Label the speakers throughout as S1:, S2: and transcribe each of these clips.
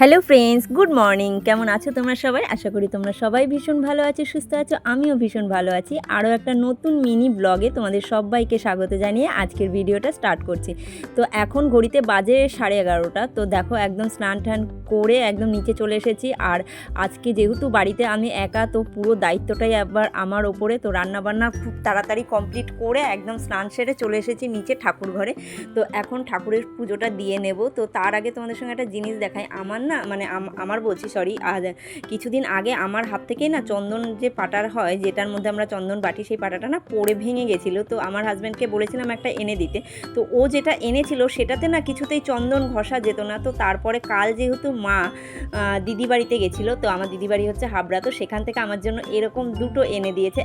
S1: Hello friends, good morning. কেমন আছো তোমরা সবাই? আশা করি তোমরা সবাই ভীষণ ভালো আছো, সুস্থ আছো। আমিও ভীষণ ভালো আছি। আরও একটা নতুন মিনি ব্লগে তোমাদের সবাইকে স্বাগত জানিয়ে আজকের ভিডিওটা স্টার্ট করছি। তো এখন ঘড়িতে বাজে 11:30। তো দেখো একদম স্নান টান করে একদম নিচে চলে এসেছি। আর আজকে যেহেতু বাড়িতে আমি একা, তো পুরো দায়িত্বটাই একবার আমার ওপরে। তো রান্নাবান্না খুব তাড়াতাড়ি কমপ্লিট করে একদম স্নান সেরে চলে এসেছি নিচে ঠাকুর ঘরে। তো এখন ঠাকুরের পুজোটা দিয়ে নেব। তো তার আগে তোমাদের সঙ্গে একটা জিনিস দেখাই। আমার বলছি সরি, আর কিছুদিন আগে আমার হাত থেকেই না চন্দন যে পাটার হয়, যেটার মধ্যে আমরা চন্দন বাটি, সেই পাটাটা না পড়ে ভেঙে গেছিলো। তো আমার হাজব্যান্ডকে বলেছিলাম একটা এনে দিতে। তো ও যেটা এনেছিল সেটাতে না কিছুতেই চন্দন ঘষা যেত না। তো তারপরে কাল যেহেতু মা দিদি বাড়িতে গেছিলো, তো আমার দিদি বাড়ি হচ্ছে হাবড়া, তো সেখান থেকে আমার জন্য এরকম দুটো এনে দিয়েছে।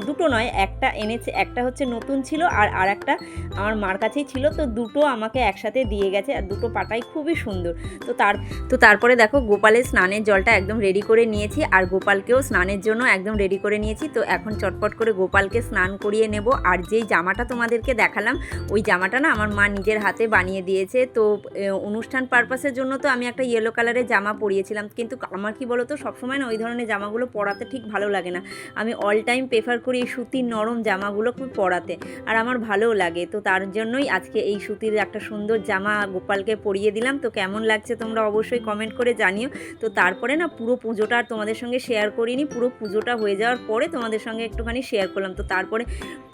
S1: দুটো নয়, একটা এনেছে। একটা হচ্ছে নতুন ছিল আর একটা আমার মার কাছেই ছিল। তো দুটো আমাকে একসাথে দিয়ে গেছে, আর দুটো পাটাই খুবই সুন্দর। তো তারপরে দেখো গোপালের স্নানের জলটা একদম রেডি করে নিয়েছি, আর গোপালকেও স্নানের জন্য একদম রেডি করে নিয়েছি। তো এখন চটপট করে গোপালকে স্নান করিয়ে নেব। আর যেই জামাটা তোমাদেরকে দেখালাম, ওই জামাটা না আমার মা নিজের হাতে বানিয়ে দিয়েছে। তো অনুষ্ঠান পারপাসের জন্য তো আমি একটা ইয়েলো কালারের জামা পরিয়েছিলাম, কিন্তু আমার কি বলো তো, সবসময় না ওই ধরনের জামাগুলো পরাতে ঠিক ভালো লাগে না। আমি অল টাইম প্রেফার করি এই সুতির নরম জামাগুলো খুব পরাতে, আর আমার ভালোও লাগে। তো তার জন্যই আজকে এই সুতির একটা সুন্দর জামা গোপালকে পরিয়ে দিলাম। তো কেমন লাগছে তোমরা অবশ্যই কমেন্ট করে জানিও। তো তারপরে না পুরো পুজোটা আর তোমাদের সঙ্গে শেয়ার করিনি, পুরো পুজোটা হয়ে যাওয়ার পরে তোমাদের সঙ্গে একটুখানি শেয়ার করলাম। তো তারপরে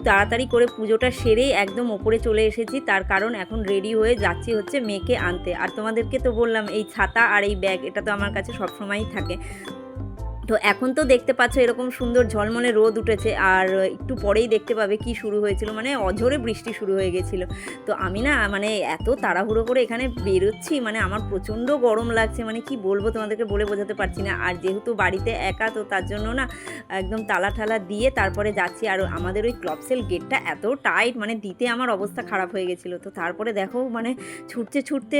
S1: তাড়াতাড়ি করে পুজোটা সেরেই একদম ওপরে চলে এসেছি, তার কারণ এখন রেডি হয়ে যাচ্ছি হচ্ছে মেয়েকে আনতে। আর তোমাদেরকে তো বললাম এই ছাতা আর এই ব্যাগ, এটা তো আমার কাছে সবসময়ই থাকে। তো এখন তো দেখতে পাচ্ছ এরকম সুন্দর ঝলমলে রোদ উঠেছে, আর একটু পরেই দেখতে পাবে কি শুরু হয়েছিল, মানে অঝোরে বৃষ্টি শুরু হয়ে গেছিলো। তো আমি না এত তাড়াহুড়ো করে এখানে বেরোচ্ছি, আমার প্রচণ্ড গরম লাগছে, কি বলবো তোমাদেরকে বলে বোঝাতে পারছি না। আর যেহেতু বাড়িতে একা, তো তার জন্য না একদম তালা ঠালা দিয়ে তারপরে যাচ্ছি। আর আমাদের ওই ক্লবসেল গেটটা এত টাইট, দিতে আমার অবস্থা খারাপ হয়ে গেছিলো। তো তারপরে দেখো ছুটতে ছুটতে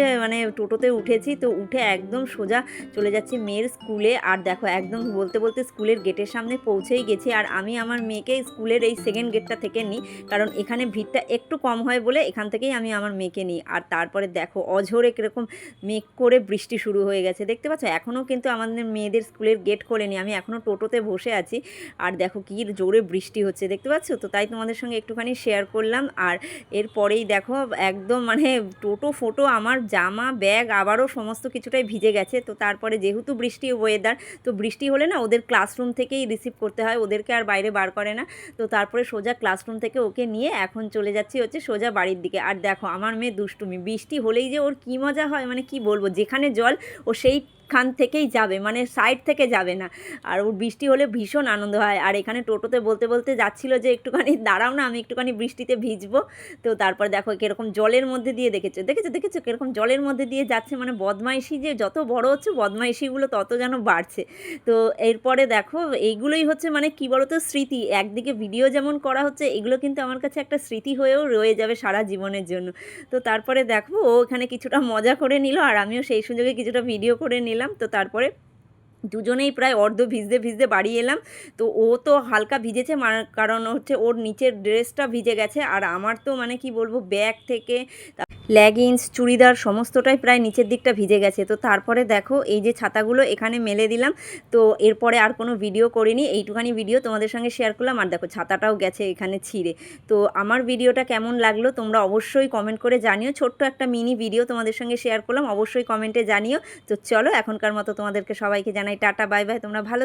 S1: টোটোতে উঠেছি। তো উঠে একদম সোজা চলে যাচ্ছি মেয়ের স্কুলে। আর দেখো একদম বলতে বলতে স্কুলের গেটের সামনে পৌঁছেই গেছি। আর আমি আমার মেয়েকে স্কুলের এই সেকেন্ড গেটটা থেকে নিই, কারণ এখানে ভিড়টা একটু কম হয় বলে এখান থেকেই আমি আমার মেয়েকে নিই। আর তারপরে দেখো অঝোরে কীরকম মেঘ করে বৃষ্টি শুরু হয়ে গেছে, দেখতে পাচ্ছ। এখনও কিন্তু আমাদের মেয়েদের স্কুলের গেট খোলেনি, আমি এখনও টোটোতে বসে আছি। আর দেখো কী জোরে বৃষ্টি হচ্ছে, দেখতে পাচ্ছ। তো তাই তোমাদের সঙ্গে একটুখানি শেয়ার করলাম। আর এরপরেই দেখো একদম টোটো ফোটো, আমার জামা ব্যাগ আবারও সমস্ত কিছুটাই ভিজে গেছে। তো তারপরে যেহেতু বৃষ্টি ওয়েদার, তো বৃষ্টি হলে না ওদের ক্লাসরুম থেকেই রিসিভ করতে হয়, ওদেরকে আর বাইরে বার করে না। তো তারপরে সোজা ক্লাসরুম থেকে ওকে নিয়ে এখন চলে যাচ্ছি হচ্ছে সোজা বাড়ির দিকে। আর দেখো আমার মেয়ে দুষ্টুমি, বৃষ্টি হলেই যে ওর কী মজা হয়, কি বলবো, যেখানে জল ও সেই খান থেকেই যাবে, সাইড থেকে যাবে না। আর ওর বৃষ্টি হলে ভীষণ আনন্দ হয়। আর এখানে টোটোতে বলতে বলতে যাচ্ছিল যে একটুখানি দাঁড়াও না, আমি একটুখানি বৃষ্টিতে ভিজবো। তো তারপর দেখো কীরকম জলের মধ্যে দিয়ে দেখেছো কীরকম জলের মধ্যে দিয়ে যাচ্ছে। বদমাইশি যে যত বড় হচ্ছে, বদমাইশিগুলো তত যেন বাড়ছে। তো এরপরে দেখো এইগুলোই হচ্ছে কী বলো তো, স্মৃতি। একদিকে ভিডিও যেমন করা হচ্ছে, এগুলো কিন্তু আমার কাছে একটা স্মৃতি হয়েও রয়ে যাবে সারা জীবনের জন্য। তো তারপরে দেখো ও এখানে কিছুটা মজা করে নিল, আর আমিও সেই সুযোগে কিছুটা ভিডিও করে নিলাম। তো তারপরে দুজনেই প্রায় অর্ধ ভিজতে ভিজতে বাড়ি এলাম। তো ও তো হালকা ভিজেছে, কারণ হচ্ছে ওর নিচের ড্রেসটা ভিজে গেছে। আর আমার তো কি বলবো, ব্যাগ থেকে লেগিংস চুড়িদার সমস্তটাই প্রায় নিচের দিকটা ভিজে গেছে। তো তারপরে দেখো এই যে ছাতাগুলো এখানে মেলে দিলাম। তো এরপরে আর কোনো ভিডিও করিনি, এইটুখানি ভিডিও তোমাদের সঙ্গে শেয়ার করলাম। আর দেখো ছাতাটাও গেছে এখানে ছিঁড়ে। তো আমার ভিডিওটা কেমন লাগলো তোমরা অবশ্যই কমেন্ট করে জানিও। ছোট্ট একটা মিনি ভিডিও তোমাদের সঙ্গে শেয়ার করলাম, অবশ্যই কমেন্টে জানিও। তো চলো এখনকার মতো তোমাদেরকে সবাইকে জানাই টাটা, বাই বাই। তোমরা ভালো